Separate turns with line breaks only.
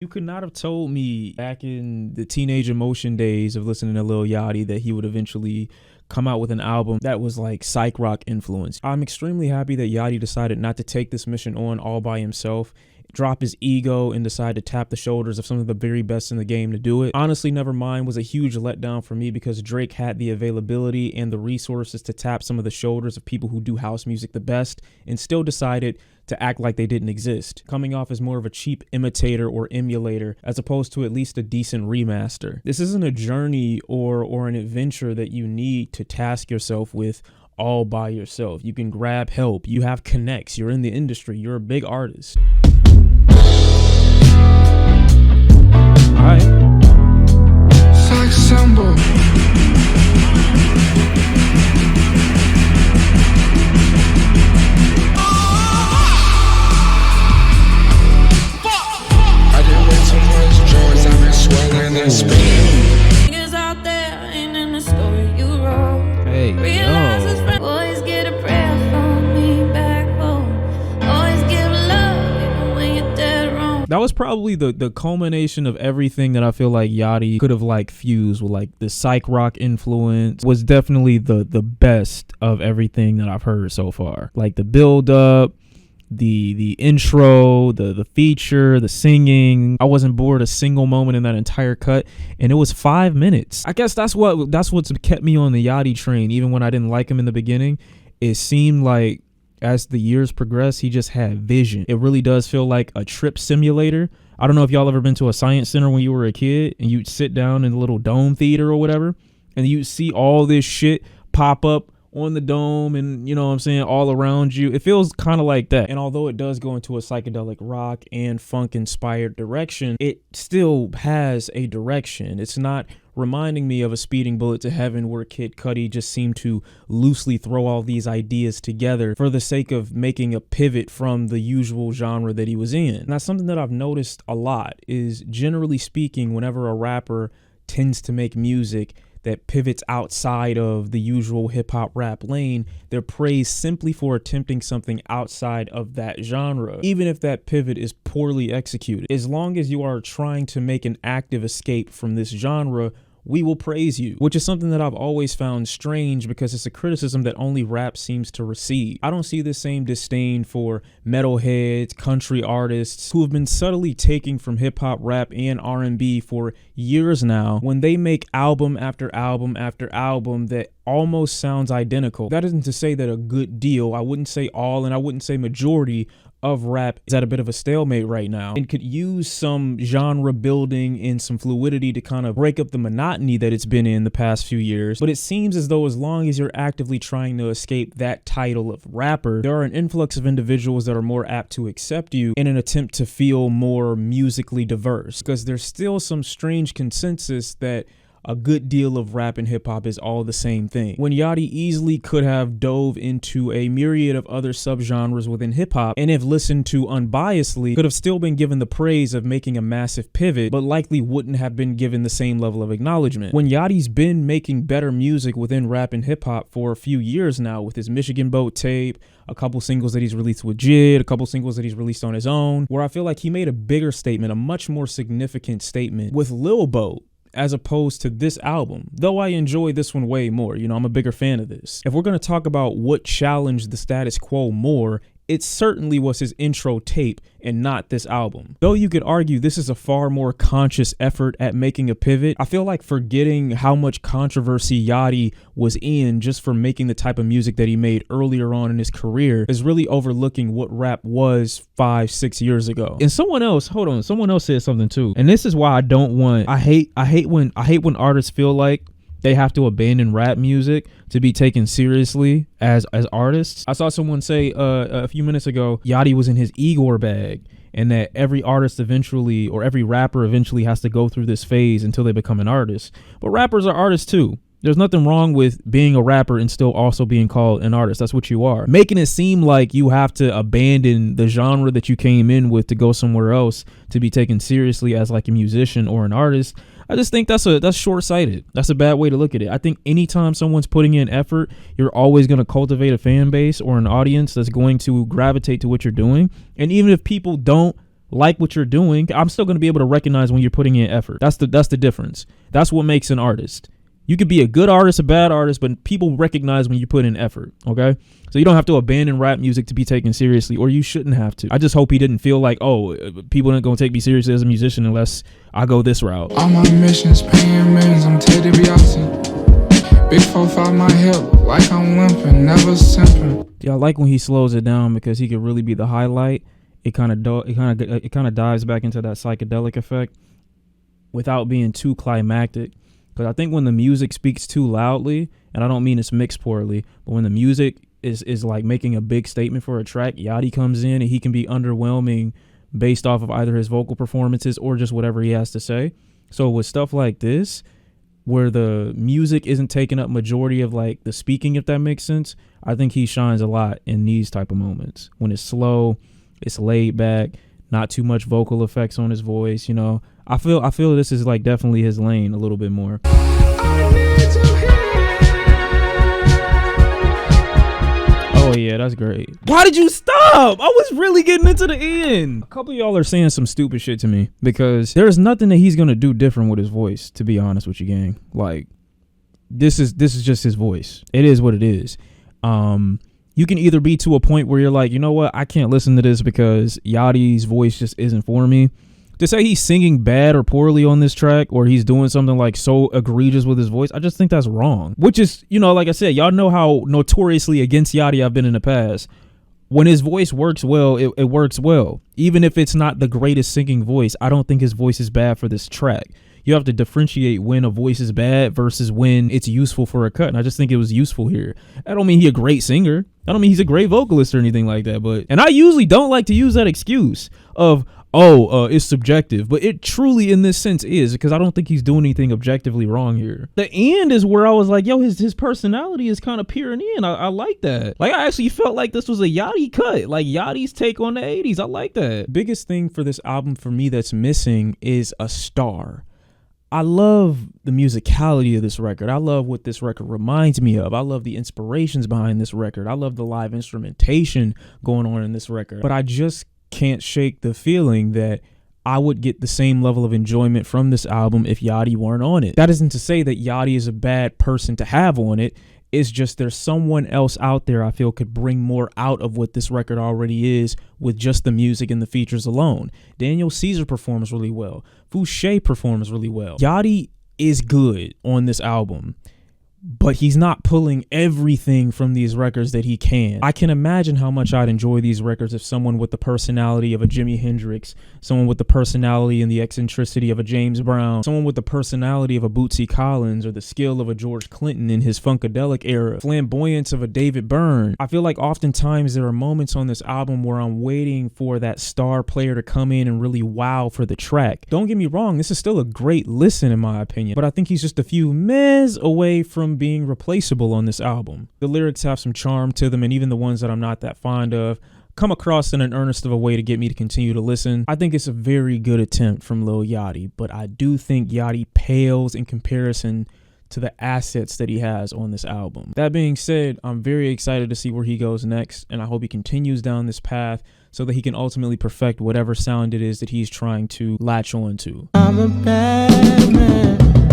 You could not have told me back in the teenage emotion days of listening to Lil Yachty that he would eventually come out with an album that was like psych rock influence. I'm extremely happy that Yachty decided not to take this mission on all by himself, drop his ego, and decide to tap the shoulders of some of the very best in the game to do it. Honestly, Nevermind was a huge letdown for me because Drake had the availability and the resources to tap some of the shoulders of people who do house music the best and still decided to act like they didn't exist, coming off as more of a cheap imitator or emulator as opposed to at least a decent remaster. This isn't a journey or an adventure that you need to task yourself with all by yourself. You can grab help. You have connects. You're in the industry. You're a big artist. All right.
Sex symbol. I did way too much drugs. I've been swelling and spinning.
Niggas out there ain't in the story you wrote.
Hey,
Realize his
yo.
friend always get a prayer from me back home. Always give love even when you're dead wrong.
That was probably the culmination of everything that I feel like Yachty could have like fused with. Like the psych rock influence was definitely the best of everything that I've heard so far. Like the build up, the intro, the feature, the singing. I wasn't bored a single moment in that entire cut, and it was 5 minutes. I guess that's what's kept me on the Yachty train, even when I didn't like him in the beginning. It seemed like as the years progressed, he just had vision. It really does feel like a trip simulator. I don't know if y'all ever been to a science center when you were a kid and you'd sit down in the little dome theater or whatever, and you'd see all this shit pop up on the dome and, you know what I'm saying, all around you. It feels kind of like that. And although it does go into a psychedelic rock and funk inspired direction, it still has a direction. It's not reminding me of a Speeding Bullet to Heaven where Kid Cudi just seemed to loosely throw all these ideas together for the sake of making a pivot from the usual genre that he was in. And that's something that I've noticed a lot is, generally speaking, whenever a rapper tends to make music that pivots outside of the usual hip-hop rap lane, they're praised simply for attempting something outside of that genre, even if that pivot is poorly executed. As long as you are trying to make an active escape from this genre, we will praise you, which is something that I've always found strange because it's a criticism that only rap seems to receive. I don't see the same disdain for metalheads, country artists who have been subtly taking from hip hop, rap, and R&B for years now when they make album after album after album that almost sounds identical. That isn't to say that a good deal, I wouldn't say all and I wouldn't say majority of rap is at a bit of a stalemate right now and could use some genre building and some fluidity to kind of break up the monotony that it's been in the past few years. But it seems as though as long as you're actively trying to escape that title of rapper, there are an influx of individuals that are more apt to accept you in an attempt to feel more musically diverse, because there's still some strange consensus that a good deal of rap and hip hop is all the same thing, when Yachty easily could have dove into a myriad of other subgenres within hip hop and, if listened to unbiasedly, could have still been given the praise of making a massive pivot, but likely wouldn't have been given the same level of acknowledgement. When Yachty's been making better music within rap and hip hop for a few years now with his Michigan Boat tape, a couple singles that he's released with Jid, a couple singles that he's released on his own, where I feel like he made a bigger statement, a much more significant statement with Lil Boat, as opposed to this album, though I enjoy this one way more. You know, I'm a bigger fan of this. If we're going to talk about what challenged the status quo more, it certainly was his intro tape and not this album. Though you could argue this is a far more conscious effort at making a pivot, I feel like forgetting how much controversy Yachty was in just for making the type of music that he made earlier on in his career is really overlooking what rap was 5-6 years ago. And someone else said something too. And this is why I hate when artists feel like they have to abandon rap music to be taken seriously as artists. I saw someone say a few minutes ago, Yachty was in his Igor bag, and that every artist eventually, or every rapper eventually, has to go through this phase until they become an artist. But rappers are artists too. There's nothing wrong with being a rapper and still also being called an artist. That's what you are. Making it seem like you have to abandon the genre that you came in with to go somewhere else to be taken seriously as like a musician or an artist, I just think that's short-sighted. That's a bad way to look at it. I think anytime someone's putting in effort, you're always going to cultivate a fan base or an audience that's going to gravitate to what you're doing. And even if people don't like what you're doing, I'm still going to be able to recognize when you're putting in effort. That's the difference. That's what makes an artist. You could be a good artist, a bad artist, but people recognize when you put in effort, okay? So you don't have to abandon rap music to be taken seriously, or you shouldn't have to. I just hope he didn't feel like, oh, people aren't going to take me seriously as a musician unless I go this route.
All my missions paying millions, I'm Teddy Beyonce. Big 4-5 my hip, like I'm limping, never simping.
Yeah, I like when he slows it down because he could really be the highlight. It kind of dives back into that psychedelic effect without being too climactic. Because I think when the music speaks too loudly, and I don't mean it's mixed poorly, but when the music is like making a big statement for a track, Yachty comes in and he can be underwhelming based off of either his vocal performances or just whatever he has to say. So with stuff like this, where the music isn't taking up majority of like the speaking, if that makes sense, I think he shines a lot in these type of moments. When it's slow, it's laid back, not too much vocal effects on his voice, you know. I feel this is like definitely his lane a little bit more. Oh yeah, that's great. Why did you stop? I was really getting into the end. A couple of y'all are saying some stupid shit to me because there's nothing that he's gonna do different with his voice, to be honest with you, gang. Like this is just his voice. It is what it is. You can either be to a point where you're like, you know what, I can't listen to this because Yachty's voice just isn't for me. To say he's singing bad or poorly on this track, or he's doing something like so egregious with his voice, I just think that's wrong. Which is, you know, like I said, y'all know how notoriously against Yachty I've been in the past. When his voice works well, it works well. Even if it's not the greatest singing voice, I don't think his voice is bad for this track. You have to differentiate when a voice is bad versus when it's useful for a cut. And I just think it was useful here. I don't mean he's a great singer. I don't mean he's a great vocalist or anything like that. And I usually don't like to use that excuse of, it's subjective, but it truly in this sense is, because I don't think he's doing anything objectively wrong here. The end is where I was like, yo, his personality is kind of peering in. I like that. Like, I actually felt like this was a Yachty cut, like Yachty's take on the 80s. I like that. Biggest thing for this album for me that's missing is a star. I love the musicality of this record. I love what this record reminds me of. I love the inspirations behind this record. I love the live instrumentation going on in this record. But I just can't shake the feeling that I would get the same level of enjoyment from this album if Yachty weren't on it. That isn't to say that Yachty is a bad person to have on it. It's just there's someone else out there I feel could bring more out of what this record already is with just the music and the features alone. Daniel Caesar performs really well. Fouché performs really well. Yachty is good on this album, but he's not pulling everything from these records that he can. I can imagine how much I'd enjoy these records if someone with the personality of a Jimi Hendrix, someone with the personality and the eccentricity of a James Brown, someone with the personality of a Bootsy Collins, or the skill of a George Clinton in his Funkadelic era, flamboyance of a David Byrne. I feel like oftentimes there are moments on this album where I'm waiting for that star player to come in and really wow for the track. Don't get me wrong, this is still a great listen in my opinion, but I think he's just a few mehs away from being replaceable on this album. The lyrics have some charm to them, and even the ones that I'm not that fond of come across in an earnest of a way to get me to continue to listen. I think it's a very good attempt from Lil Yachty, but I do think Yachty pales in comparison to the assets that he has on this album. That being said, I'm very excited to see where he goes next, and I hope he continues down this path so that he can ultimately perfect whatever sound it is that he's trying to latch on to.
I'm a bad man.